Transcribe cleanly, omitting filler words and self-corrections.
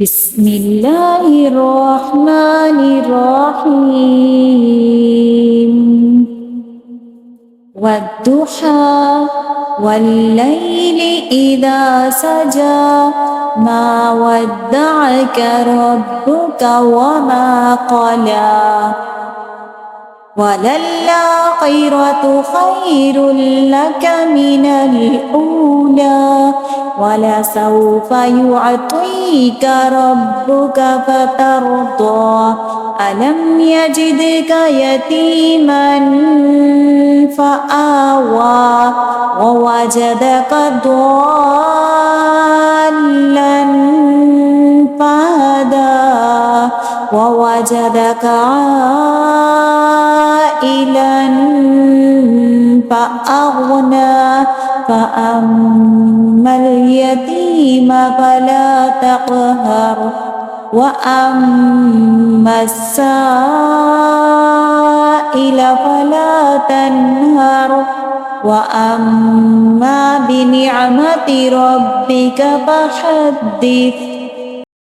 بسم الله الرحمن الرحيم والضحى والليل إذا سجى ما ودعك ربك وما قلى وللآخرة خير لك من الأولى ولسوف يعطيك ربك فترضى ألم يجدك يتيما فآوى ووجدك ضالا فهدى ووجدك عائلا فأغنى فأما اليتيم فلا تقهر وأما السائل فلا تنهر وأما بنعمة ربك فحدث